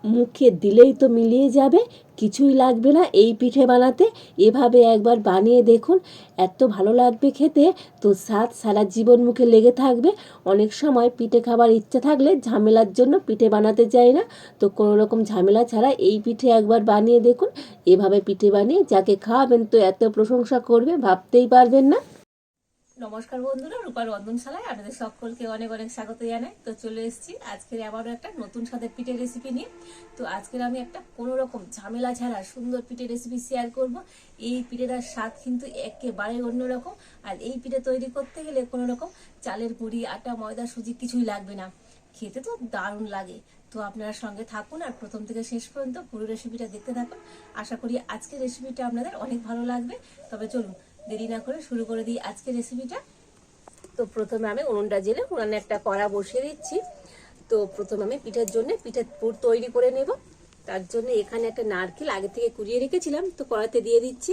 মুখে দিলেই তো মিলিয়ে যাবে, কিছুই লাগবে না এই পিঠে বানাতে। এভাবে একবার বানিয়ে দেখুন, এত ভালো লাগবে খেতে, তো স্বাদ সারা জীবন মুখে লেগে থাকবে। অনেক সময় পিঠে খাবার ইচ্ছা থাকলে ঝামেলার জন্য পিঠে বানাতে চাই না, তো কোনো রকম ঝামেলা ছাড়া এই পিঠে একবার বানিয়ে দেখুন। এভাবে পিঠে বানিয়ে যাকে খাওয়াবেন তো এত প্রশংসা করবে, ভাবতেই পারবেন না। নমস্কার বন্ধুরা, রূপার রন্ধনশালায় আপনাদের সকলকে অনেক অনেক স্বাগত জানাই। তো চলে এসেছি আজকের আবারও একটা নতুন স্বাদের পিঠের রেসিপি নিয়ে। তো আজকের আমি একটা কোনো রকম ঝামেলা ছাড়া সুন্দর পিঠের রেসিপি শেয়ার করব। এই পিঠেটার স্বাদ কিন্তু একেবারে অন্যরকম। আর এই পিঠে তৈরি করতে গেলে কোনো রকম চালের গুঁড়ি, আটা, ময়দা, সুজি কিছুই লাগবে না। খেতে তো দারুণ লাগে। তো আপনারা সঙ্গে থাকুন আর প্রথম থেকে শেষ পর্যন্ত পুরো রেসিপিটা দেখতে থাকুন। আশা করি আজকের রেসিপিটা আপনাদের অনেক ভালো লাগবে। তবে চলুন দেরি না করে শুরু করে দিই আজকের রেসিপিটা। তো প্রথমে আমি উনুনটা জেলে উনানে একটা কড়া বসিয়ে দিচ্ছি। তো প্রথমে আমি পিঠের জন্য পিঠের পুর তৈরি করে নেব। তার জন্য এখানে একটা নারকেল আগে থেকে কুড়িয়ে রেখেছিলাম, তো কড়াতে দিয়ে দিচ্ছি।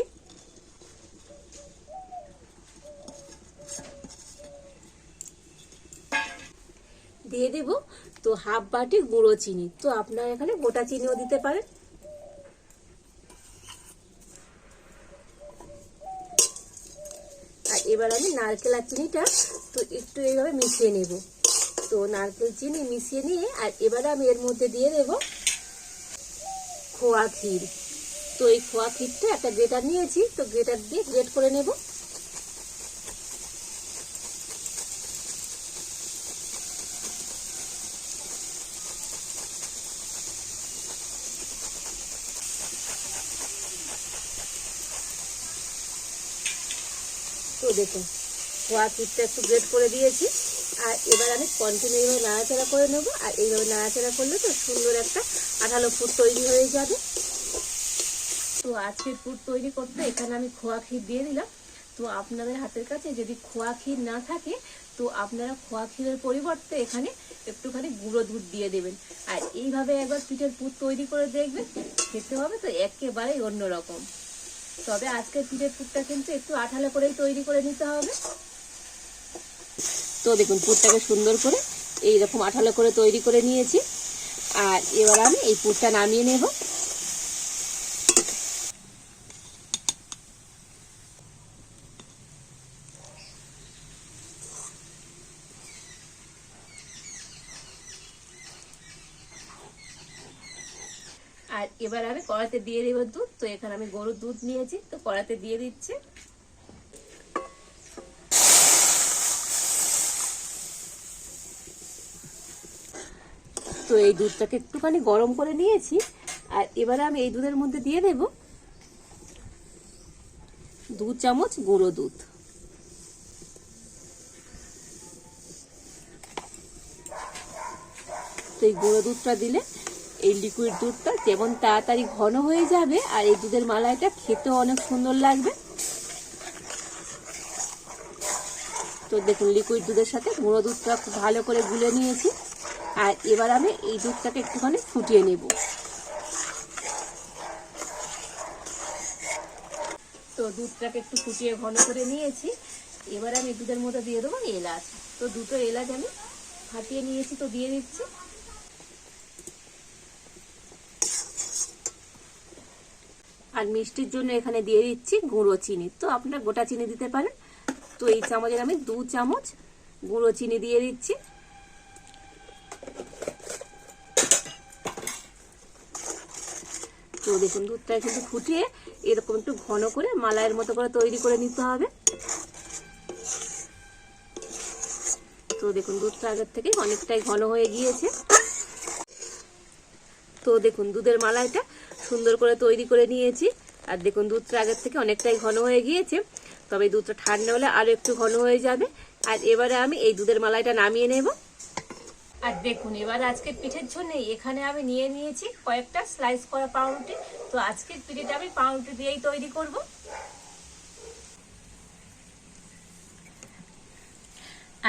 দিয়ে দেব তো হাফ বাটি গুঁড়ো চিনি, তো আপনারা এখানে গোটা চিনিও দিতে পারেন। আর এবার আমি নারকেল আর চিনিটা তো একটু এইভাবে মিশিয়ে নেব। তো নারকেল চিনি মিশিয়ে নিয়ে আর এবারে আমি এর মধ্যে দিয়ে দেব খোয়া ক্ষীর। তো এই খোয়া ক্ষীরটা একটা গ্রেটার নিয়েছি, তো গ্রেটার দিয়ে গ্রেট করে নেব। তো দেখুন খোয়া ক্ষীরটা একটু গ্রেট করে দিয়েছি। আর এবার আমি কন্টিনিউ এইভাবে নাড়াচাড়া করে নেবো। আর এইভাবে নাড়াচাড়া করলে তো সুন্দর একটা আঠালো পুর তৈরি হয়ে যাবে। তো আজকের পুর তৈরি করতে এখানে আমি খোয়া ক্ষীর দিয়ে দিলাম। তো আপনাদের হাতের কাছে যদি খোয়া ক্ষীর না থাকে তো আপনারা খোয়া ক্ষীরের পরিবর্তে এখানে একটুখানি গুঁড়ো দুধ দিয়ে দেবেন। আর এইভাবে একবার পিঠের পুর তৈরি করে দেখবেন, খেতে হবে তো একেবারেই অন্যরকম। তবে আজকের পিঠের পুরটা কিন্তু একটু আঠালো করেই তৈরি করে নিতে হবে। তো দেখুন পুরটাকে সুন্দর করে এইরকম আঠালো করে তৈরি করে নিয়েছি। আর এবার আমি এই পুরটা নামিয়ে নেব। আর এবার আমি কড়াতে দিয়ে দেবো দুধ। তো এখানে আমি গরুর দুধ নিয়েছি, তো কড়াতে দিয়ে দিচ্ছি। তো এই দুধটাকে একটুখানি গরম করে নিয়েছি। আর এবারে আমি এই দুধের মধ্যে দিয়ে দেব 2 চামচ গুঁড়ো দুধ। তো এই গুঁড়ো দুধটা দিলে এই লিকুইড দুধটা যেমন তাড়াতাড়ি ঘন হয়ে যাবে আর এই দুধের মালাইটা খেতেও অনেক সুন্দর লাগবে। তো দেখুন লিকুইড দুধের সাথে গুঁড়ো দুধটা খুব ভালো করে গুলে নিয়েছি। আর এবার আমি এই দুধটাকে একটুখানি ফুটিয়ে নেব। তো দুধটাকে একটু ফুটিয়ে ঘন করে নিয়েছি। এবার আমি দুধের মধ্যে দিয়ে দেবো এলাচ। তো দুটো এলাচ আমি ফাটিয়ে নিয়েছি, তো দিয়ে দিচ্ছি। আর মিষ্টির জন্য এখানে দিয়ে দিচ্ছি গুঁড়ো চিনি, তো আপনারা গোটা চিনি দিতে পারেন। তো এই চামচের আমি 2 চামচ গুঁড়ো চিনি দিয়ে দিচ্ছি। তো দেখুন দুধটা কিন্তু ফুটিয়ে এরকম একটু ঘন করে মালাইয়ের মতো করে তৈরি করে নিতে হবে। তো দেখুন দুধটা আগের থেকে অনেকটাই ঘন হয়ে গিয়েছে। তো দেখুন দুধের মালাইটা সুন্দর করে তৈরি করে নিয়েছি। আর দেখুন দুধটা আগের থেকে অনেকটাই ঘন হয়ে গিয়েছে, তবে দুধটা ঠান্ডা হলে আরো একটু ঘন হয়ে যাবে। আর এবারে আমি এই দুধের মালাইটা নামিয়ে নেব। আর দেখুন এবার আজকের পিঠের জন্য এখানে আমি নিয়ে নিয়েছি কয়েকটা স্লাইস করা পাউরুটি। তো আজকের পিঠেটা আমি পাউরুটি দিয়েই তৈরি করব।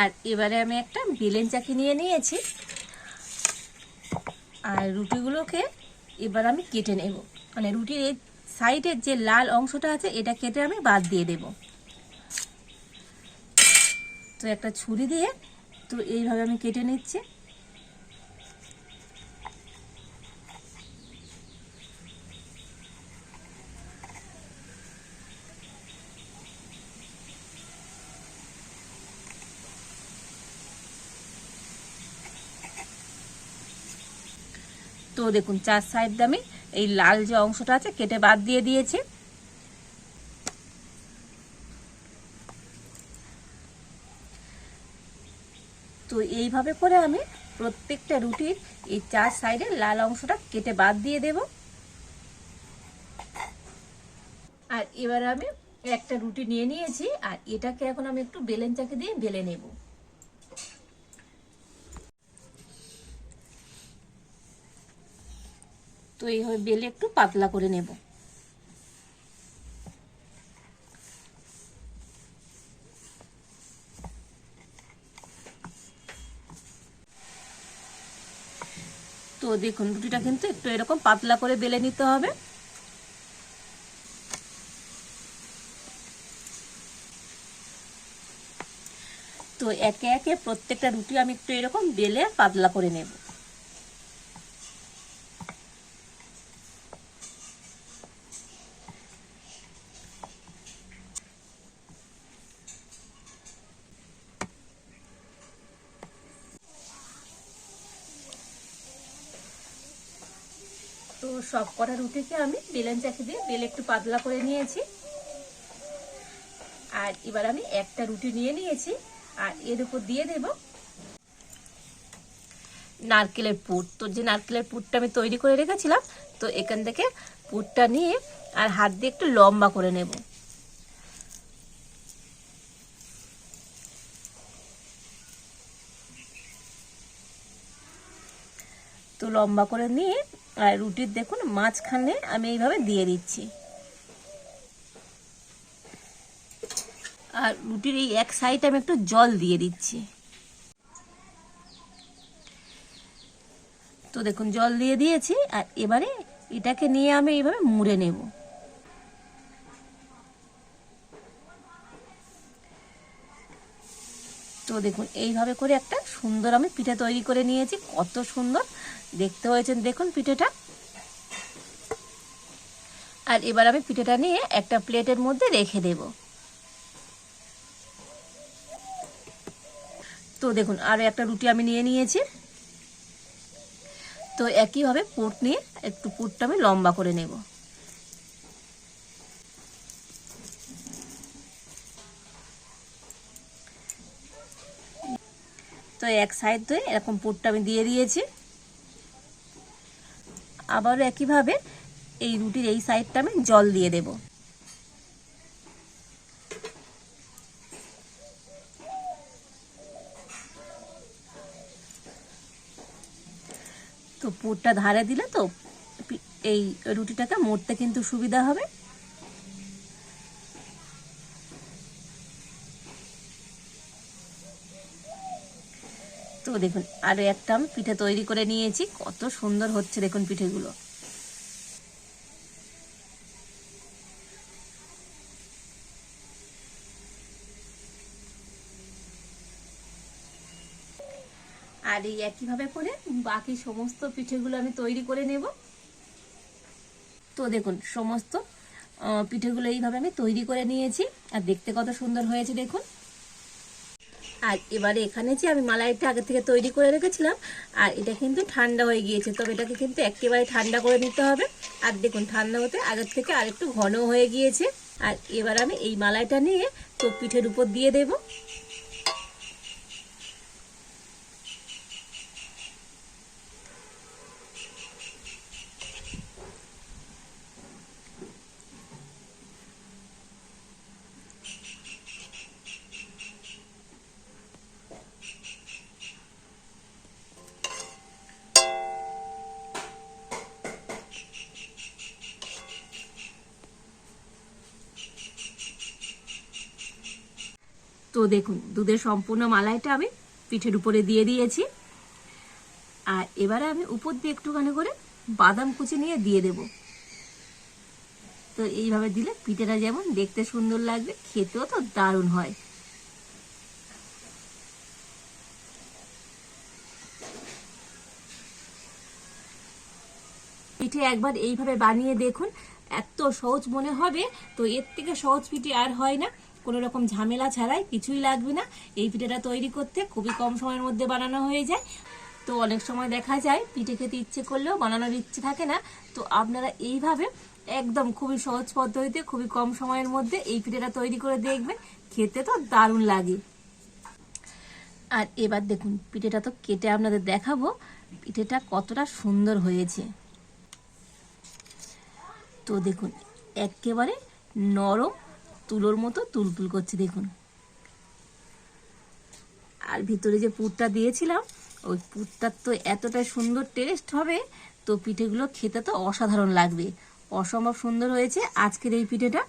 আর এবারে আমি একটা বেলেন চাকি নিয়ে নিয়েছি। আর রুটিগুলোকে এবার আমি কেটে নেব। মানে রুটির এই সাইডের যে লাল অংশটা আছে এটা কেটে আমি বাদ দিয়ে দেব। তো একটা ছুরি দিয়ে তো এইভাবে আমি কেটে নিচ্ছি। তো দেখুন চার সাইড দিয়ে আমি এই লাল যে অংশটা আছে কেটে বাদ দিয়ে দিয়েছি। তো এইভাবে করে আমি প্রত্যেকটা রুটির এই চার সাইডে লাল অংশটা কেটে বাদ দিয়ে দেব। আর এবার আমি একটা রুটি নিয়ে নিয়েছি, আর এটাকে এখন আমি একটু বেলেন চাকি দিয়ে বেলে নেব। তো এইভাবে বেলে একটু পাতলা করে নেব। তো দেখুন রুটিটা কিন্তু একটু এরকম পাতলা করে বেলে নিতে হবে। তো একে একে প্রত্যেকটা রুটি আমি একটু এরকম বেলে পাতলা করে নেব। তো সব কটা রুটিকে আমি বেলেন চাকি দিয়ে বেলে একটু পাতলা করে নিয়েছি। আর এবার আমি একটা রুটি নিয়ে নিয়েছি, আর এর উপর দিয়ে দেব নারকেলের পুর। তো যে নারকেলের পুরটা আমি তৈরি করে রেখেছিলাম, তো এখান থেকে পুরটা নিয়ে আর হাত দিয়ে একটু লম্বা করে নেব। তো লম্বা করে নিয়ে আর রুটির দেখুন মাঝখানে আমি এইভাবে দিয়ে দিচ্ছি। আর রুটির এই এক সাইডে আমি একটু জল দিয়ে দিচ্ছি। তো দেখুন জল দিয়ে দিয়েছি, আর এবারে এটাকে নিয়ে আমি এইভাবে মুড়ে নেব। তো দেখুন এইভাবে করে একটা সুন্দর আমি পিঠে তৈরি করে নিয়েছি। কত সুন্দর দেখতে হয়েছে দেখুন পিঠেটা। আর এবার আমি পিঠেটা নিয়ে একটা প্লেটের মধ্যে রেখে দেব। তো দেখুন আরো একটা রুটি আমি নিয়ে নিয়েছি। তো একইভাবে পুর নিয়ে একটু পুরটা আমি লম্বা করে নেব। তো এক সাইড ধরে এরকম পুরটা আমি দিয়ে দিয়েছি। আবারও একইভাবে এই রুটির এই সাইডটা আমি জল দিয়ে দেব। তো পুরটা ধারে দিলে তো এই রুটিটাকে মুড়তে কিন্তু সুবিধা হবে। তো দেখুন আরো একটা আমি পিঠে তৈরি করে নিয়েছি। কত সুন্দর হচ্ছে দেখুন পিঠেগুলো। আর এই একইভাবে করে বাকি সমস্ত পিঠেগুলো আমি তৈরি করে নেব। তো দেখুন সমস্ত পিঠেগুলো এইভাবে আমি তৈরি করে নিয়েছি, আর দেখতে কত সুন্দর হয়েছে দেখুন। আর এবারে এখানে যে আমি মালাইটা আগে থেকে তৈরি করে রেখেছিলাম, আর এটা কিন্তু ঠান্ডা হয়ে গিয়েছে, তবে এটাকে কিন্তু একেবারে ঠান্ডা করে নিতে হবে। আর দেখুন ঠান্ডা হতে আগের থেকে আর একটু ঘন হয়ে গিয়েছে। আর এবার আমি এই মালাইটা নিয়ে তো পিঠের উপর দিয়ে দেব। তো দেখুন দুধের সম্পূর্ণ মালাইটা আমি পিঠের উপরে দিয়ে দিয়েছি। আর এবারে আমি উপর দিয়ে একটুখানি করে বাদাম কুচি নিয়ে দিয়ে দেব। তো এইভাবে দিলে পিঠেটা যেমন দেখতে সুন্দর লাগবে, খেতেও তো দারুণ হয়। পিঠে একবার এইভাবে বানিয়ে দেখুন, এত সহজ মনে হবে। তো এর থেকে সহজ পিঠে আর হয় না, কোনো রকম ঝামেলা ছাড়াই, কিছুই লাগবে না। এই পিঠেটা তৈরি করতে খুবই কম সময়ের মধ্যে বানানো হয়ে যায়। তো তো অনেক সময় দেখা যায় পিঠে খেতে ইচ্ছে করলেও বানানোর ইচ্ছে থাকে না। তো আপনারা এইভাবে একদম খুবই সহজ পদ্ধতিতে খুবই কম সময়ের মধ্যে এই পিঠেটা তৈরি করে দেখবেন, খেতে তো দারুণ লাগে। আর এবার দেখুন পিঠেটা তো কেটে আপনাদের দেখাবো পিঠেটা কতটা সুন্দর হয়েছে। তো দেখুন একেবারে নরম তুলোর মতো তুলতুল করছে দেখুন। আর ভিতরে যে পুরটা দিয়েছিলাম ওই পুরটার তো এতটাই সুন্দর টেস্ট হবে, তো পিঠেগুলো খেতে তো অসাধারণ লাগবে, অসম্ভব সুন্দর হয়েছে আজকের এই পিঠেটা।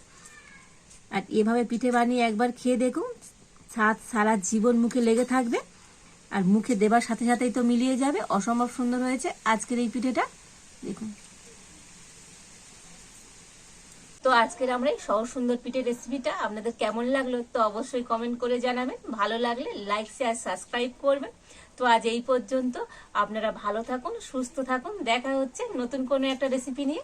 আর এভাবে পিঠে বানিয়ে একবার খেয়ে দেখুন, স্বাদ সারা জীবন মুখে লেগে থাকবে, আর মুখে দেবার সাথে সাথেই তো মিলিয়ে যাবে। অসম্ভব সুন্দর হয়েছে আজকের এই পিঠেটা দেখুন। তো আজকের আমরা এই সহজ সুন্দর পিঠের রেসিপিটা আপনাদের কেমন লাগলো তো অবশ্যই কমেন্ট করে জানাবেন। ভালো লাগলে লাইক শেয়ার সাবস্ক্রাইব করবেন। তো আজ এই পর্যন্ত, আপনারা ভালো থাকুন, সুস্থ থাকুন, দেখা হচ্ছে নতুন কোনো একটা রেসিপি নিয়ে।